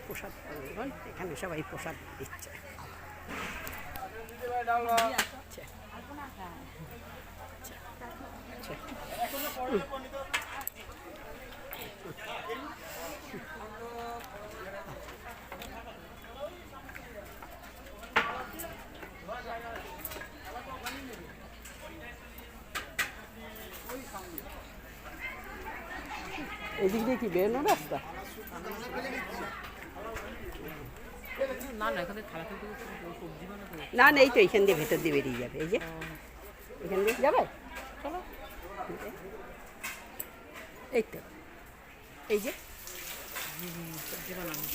প্রসাদ পাবেন, এখানে সবাই প্রসাদ দিচ্ছে। এদিক দিয়ে কি বেরোনো রাস্তা? না না, এই তো এইখান দিয়ে ভেতর দিয়ে বেরিয়ে যাবে। এই যে এখান দিয়ে যাবে, চলো। এই তো এই যে সবজি বানানো,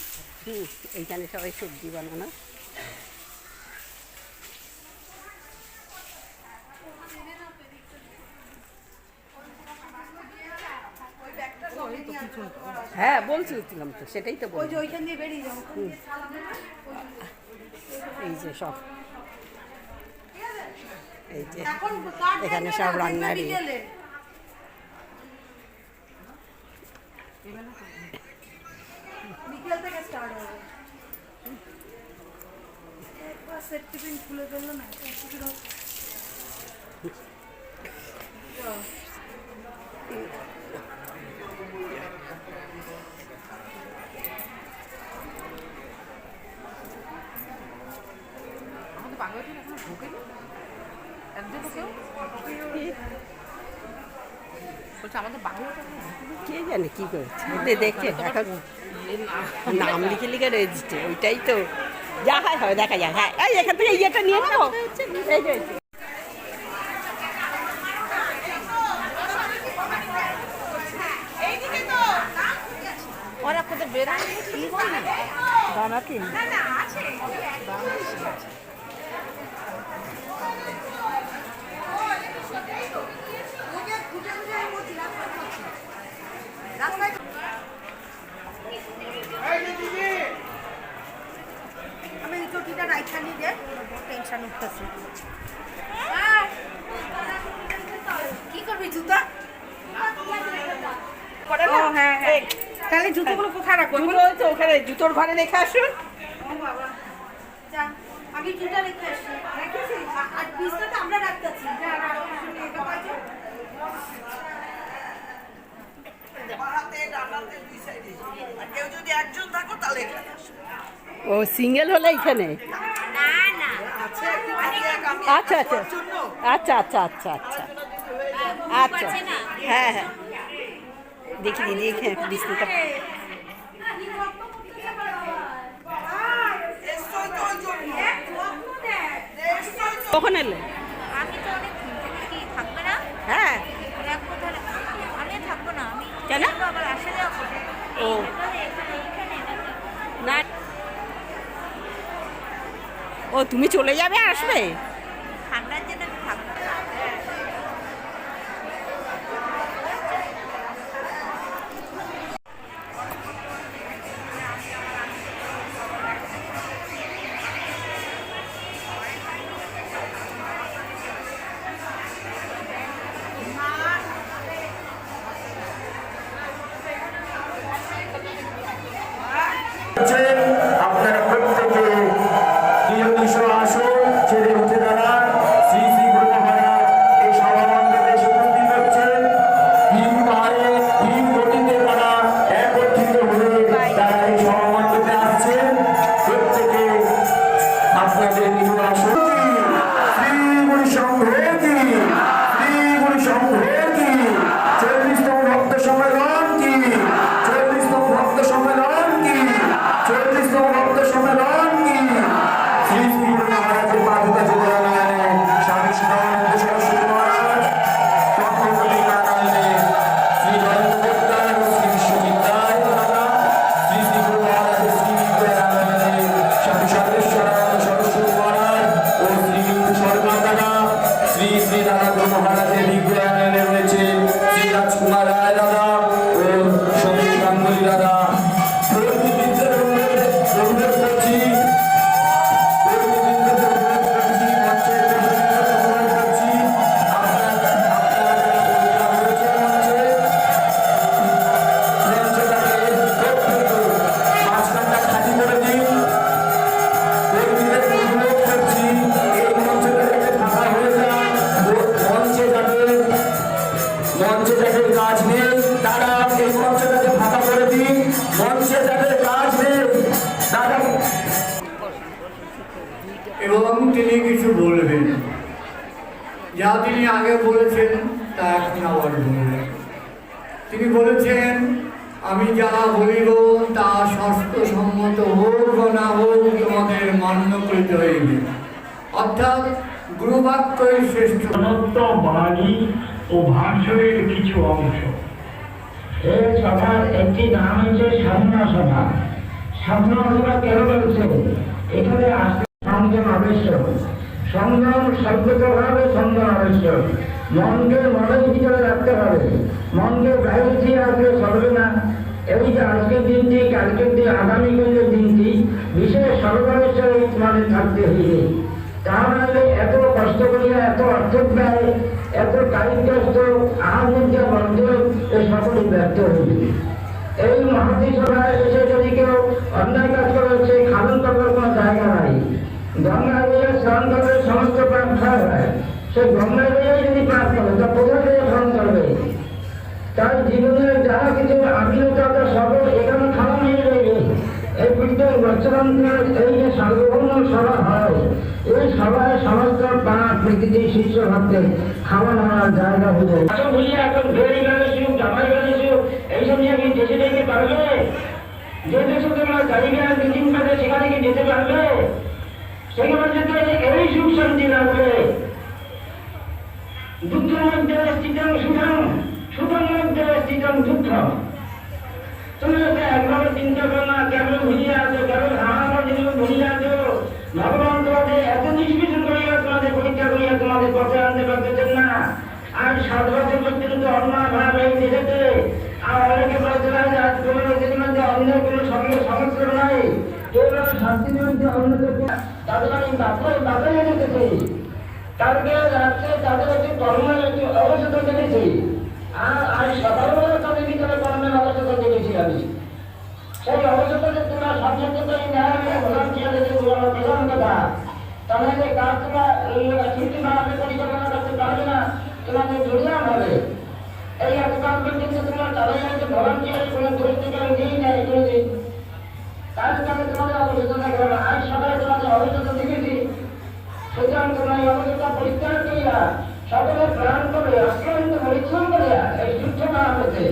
এইখানে সবাই সবজি বানানো। হ্যাঁ বলছিলাম তো, সেটাই তো বলছি। এই যে সব, এই যে এখানে সব রান্নারই। বিকেল থেকে স্টার্ট হবে। একবার সেট টিফিন খুলে ফেললো না, কে জানে কি করেছে, দেখে এখন নাম লিখে লিখে রয়েছে, ওইটাই তো যা হয় হয় দেখা যায়। হ্যাঁ এই এখান থেকে ইয়েটা নিয়ে নেবো। এই যে ওরা কোথায় বেরোয় কি বলে দানা কি আমি চটিটা রাইখানি দে, টেনশন উঠতেছে। কি করবি জুতা? হ্যাঁ হ্যাঁ, তাহলে জুতোগুলো কোথায় রাখবো? ওখানে জুতোর ঘরে রেখে আসুন। ও বাবা, যা আমি জুতা রেখে আসি। রেখেছি আর বিছনাটা আমরা রাখতেছি। যা ও সিঙ্গেল হলে এখানে? আচ্ছা আচ্ছা আচ্ছা আচ্ছা আচ্ছা আচ্ছা আচ্ছা, হ্যাঁ হ্যাঁ দেখি দিদি এখানে বিছনাটা। কখন এলে? আমি তো অনেক কি থাকবে না? হ্যাঁ আমি থাকবো না, আমি কেন? আবার আসে যাবো। ও না, ও তুমি চলে যাবে আসবে? ঠান্ডার জন্য আমি থাকবো না। আপনারা প্রত্যেকে নিজ আসন ছেড়ে উঠে দাঁড়ান। শ্রী শ্রী গুরু মহারাজ এই সভামণ্ডপে উপস্থিত হচ্ছেন। তিন পাহাড়ে তিন গতিতে তারা একত্রিত হয়ে তারা এই সভামণ্ডপে আসছেন। প্রত্যেকে আপনাদের নিজ আসন। শ্রী গুরু সংঘের কি, শ্রী গুরু সংঘের কি, 40তম ভক্ত সম্মেলন কি, 40তম ভক্ত সম্মেলন কি, 40 এবং তিনি কিছু বলবেন। যা তিনি আগে বলেছেন তা এখন আবার বলবেন। তিনি বলেছেন, আমি যা বলিব তা শাস্ত্রসম্মত হোক বা না হোক তোমাদের মান্য করিতে হইবে। অর্থাৎ গুরুবাক্যই শ্রেষ্ঠ। বাণী ও ভাষণের কিছু অংশ। এই সভার একটি নাম হচ্ছে সাধনা সভা। সাধনা সভা কেন বলছে? এখানে আসতে সংযম আবশ্যক। সংযম সর্বতভাবে সংযম আবশ্যক। মনকে মনের ভিতরে রাখতে হবে। মনকে বাইরে দিয়ে আসলে চলবে না। এই যে আজকের দিনটি, কালকের দিন, আগামীকালের দিনটি বিশেষ সর্বাবশ্যক মানে থাকতে হইবে। তাহলে এত কষ্ট করিয়া, এত অর্থ ব্যয়, এত কায়িক কষ্ট, আহার বন্ধ, এই সকলই ব্যর্থ হইবে। এই মহাতি সভায় এসে যদি কেউ অন্যায় কাজ করে, সেই খাদন করবার কোনো জায়গা নাই। গঙ্গা দিয়ে স্নান করলে সমস্ত পাপ ক্ষয় হয়। সে গঙ্গা দিয়ে যদি পাপ করে, তা কোথা থেকে ভ্রমণ করবে? তার জীবনের যাহা কিছু আত্মীয়তা সকল এখানে খাওয়া হয়ে রইবে। এই পৃথিবীর বর্তমানের এই যে সার্বভৌম সভা হয়, এই সভায় সমস্ত পাপ প্রকৃতির শিষ্য ভক্তের খাওয়া নেওয়ার জায়গা হয়ে যায়। এখন বলি এখন বেড়ে গেলেছি, জামাই গেলেছি, এইসব নিয়ে কি দেশে যেতে পারবে? যে দেশে তোমরা গাড়িঘা মিটিং করে সেখানে কি যেতে পারবে? সেখানে যেতে এই সুখ শান্তি লাগবে। দুঃখের মধ্যে স্থিতং সুখং, সুখের মধ্যে স্থিতং দুঃখম। তুমি একভাবে চিন্তা করো না, কেমন ভুলিয়ে আছো, কেমন আমার জিনিস ভুলিয়ে আছো। ভগবান তোমাদের এত নিষ্পেষণ করিয়া, তোমাদের পরীক্ষা করিয়া তোমাদের পথে আনতে পারতেছেন না। আর 7 বছর পর্যন্ত অন্যায় ভাব এই দেশেতে। আর অনেকে বলতে পারে আজ কোনো লোকের মধ্যে অন্য কোনো সমস্যা নাই, কেউ শান্তির মধ্যে অন্য তাদের আমি বাপে যেতেছি, তাদেরকে রাখছে, তাদের একটি কর্মের একটি অবস্থা দেখেছি। আর সকালবেলা তাদের ভিতরে কর্মের অবস্থা দেখেছি আমি। সেই অবস্থাতে তোমরা সবসময় ভোজন খেয়ে দেখে প্রধান কথা। তাহলে কাজ তোমরা সুষ্ঠুভাবে পরিচালনা করতে পারবে না, তোমাদের জড়িয়ে হবে। এই এতকাল পর্যন্ত তোমরা তাদের ভোজন খেয়ে কোনো পরিস্থিতি নিয়েই নেয় কোনোদিন। তাহলে তোমাদের অবস্থা দেখবে না। আজ সকালে তোমাদের অবস্থা দেখেছি। সুতরাং তোমরা এই অবস্থা পরিত্যাগ করিয়া সকলে প্রাণ করে অক্লান্ত পরিশ্রম করিয়া এই যুদ্ধ না হতে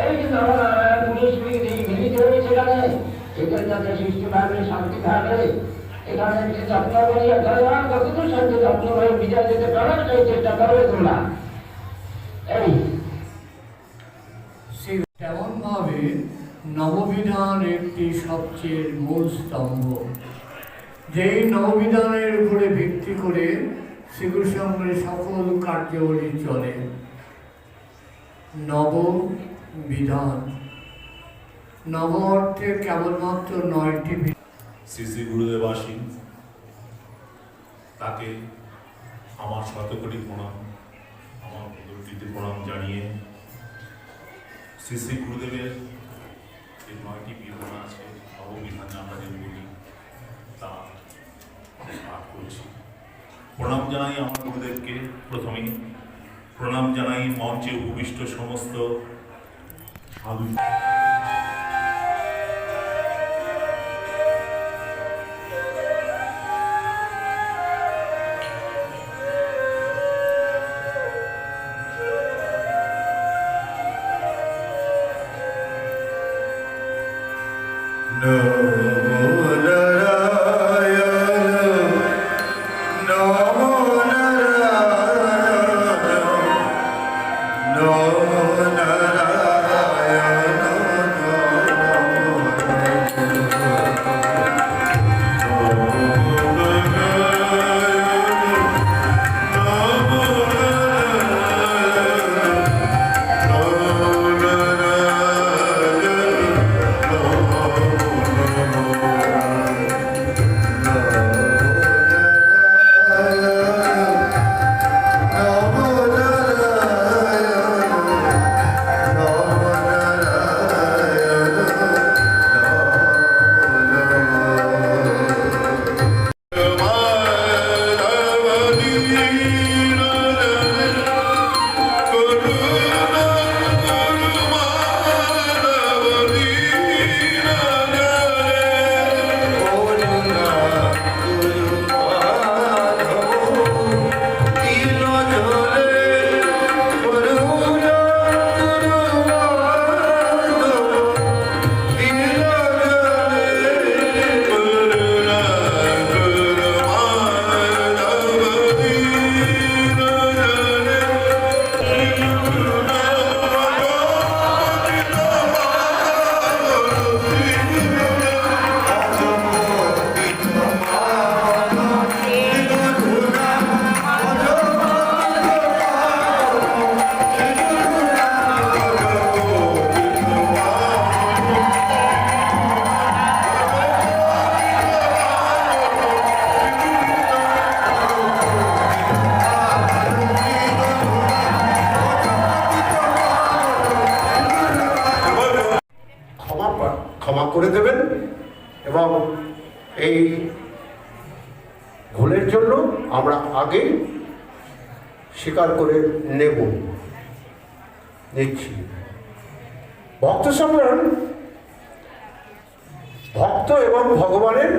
এই যে নবনারায়ণ পুলিশ মিলিত হয়ে সেখানে এদের যাতে সুষ্ঠুভাবে শান্তিভাবে এখানে যে যত্ন করিয়া ধরেন কতদূর সাহায্য যত্ন করে বিজয় যেতে পারো সেই চেষ্টা করবে তোমরা। এই তেমন ভাবে নববিধান একটি সবচেয়ে মূল স্তম্ভ, যেই নববিধানের উপরে ভিত্তি করে শ্রীকৃষ্ণের সকল কার্যাবলী চলে। নববিধান, নব অর্থে কেবলমাত্র 9টি। শ্রী শ্রী গুরুদেব আসীন, তাকে আমার শতকোটি প্রণাম, আমার পদ্ধতিতে প্রণাম জানিয়ে শ্রী শ্রী গুরুদেবের যে 9টি বিধান আছে, নববিধান আমরা যে বলি তা পাঠ করছি। প্রণাম জানাই আমার গুরুদেবকে। প্রথমেই প্রণাম জানাই মঞ্চে উপবিষ্ট সমস্ত সাধু। করবেন এবং এই ভুলের জন্য আমরা আগে স্বীকার করে নিচ্ছি। ভক্ত সম্মেলন ভক্ত এবং ভগবানের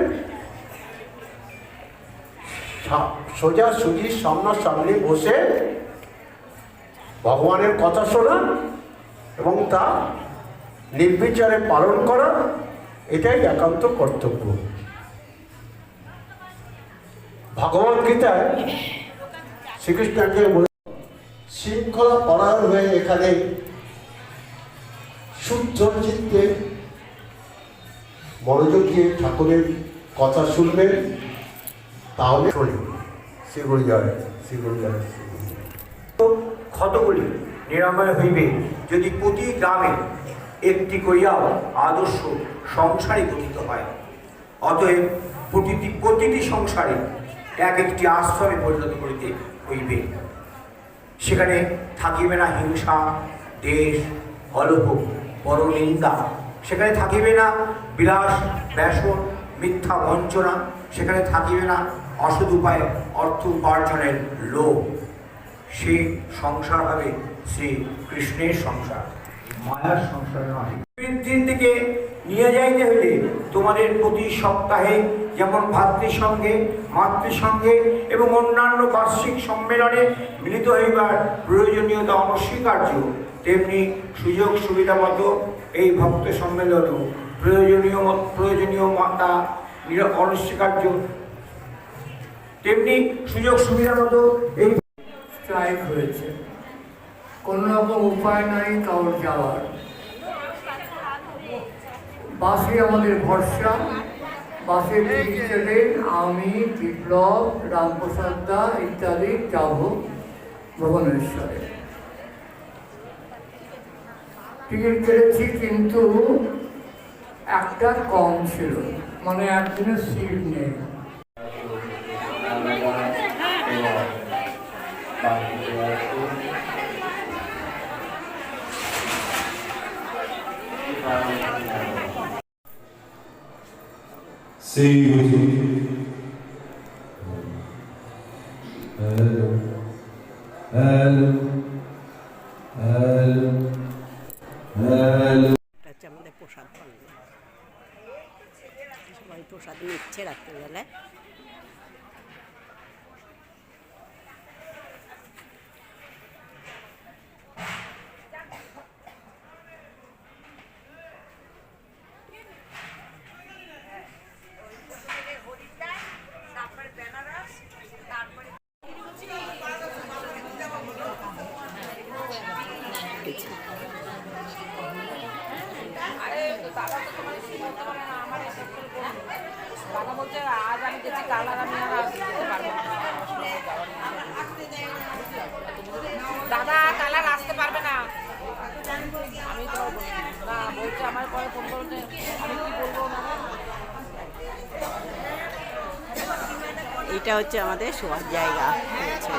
সোজাসুজি সামনাসামনি বসে ভগবানের কথা শোনা এবং তা নির্বিচারে পালন করা, এটাই একান্ত কর্তব্য। ভগবদ গীতায় শ্রীকৃষ্ণকে শৃঙ্খলা পরায়ণ হয়ে এখানে শুদ্ধ চিত্তে মনোযোগ দিয়ে ঠাকুরের কথা শুনবেন, তাহলে শোনে শ্রীগুরু জয়, শ্রীগুরু জয়। ক্ষতগুলি নিরাময় হইবে যদি প্রতি গ্রামে একটি করিয়াও আদর্শ সংসারে গঠিত হয়। অতএব প্রতিটি সংসারে এক একটি আশ্রমে পরিণত করিতে হইবে। সেখানে থাকিবে না হিংসা, দেশ, কলহ, পরনিন্দা। সেখানে থাকিবে না বিলাস, ব্যসন, মিথ্যা বঞ্চনা। সেখানে থাকিবে না অসৎ উপায়ে অর্থ উপার্জনের লোভ। সে সংসার হবে শ্রীকৃষ্ণের সংসার, মায়ার সংসার নয়। বৃদ্ধির দিকে নিয়ে যাইতে হলে তোমাদের প্রতি সপ্তাহে যেমন ভাতৃসঙ্গে, মাতৃসঙ্গে এবং অন্যান্য বার্ষিক সম্মেলনে মিলিত হইবার প্রয়োজনীয়তা অনস্বীকার্য, তেমনি সুযোগ সুবিধা মতো এই ভক্ত সম্মেলনও প্রয়োজনীয়তা অনস্বীকার্য, তেমনি সুযোগ সুবিধা মতো এই স্ট্রাইক হয়েছে। কোনো রকম উপায় নাই কারোর যাওয়ার। বাসে আমাদের ভরসা, বাসে টিকিট কেটে আমি, বিপ্লব, রামপ্রসাদ দা ইত্যাদি যাব ভুবনেশ্বরে। টিকিট কেটেছি কিন্তু একটা কম ছিল, মানে একদিনের সিট নেই। আমাদের প্রসাদ পাওয়া যায়, সবাই প্রসাদ নিচ্ছে রাত্রিবেলায়। দাদা কালার আসতে পারবে না, আমি তো না বলছি আমার পরে ফোন করতে, আমি কি বলবো না। এইটা হচ্ছে আমাদের শোয়ার জায়গা হয়েছে।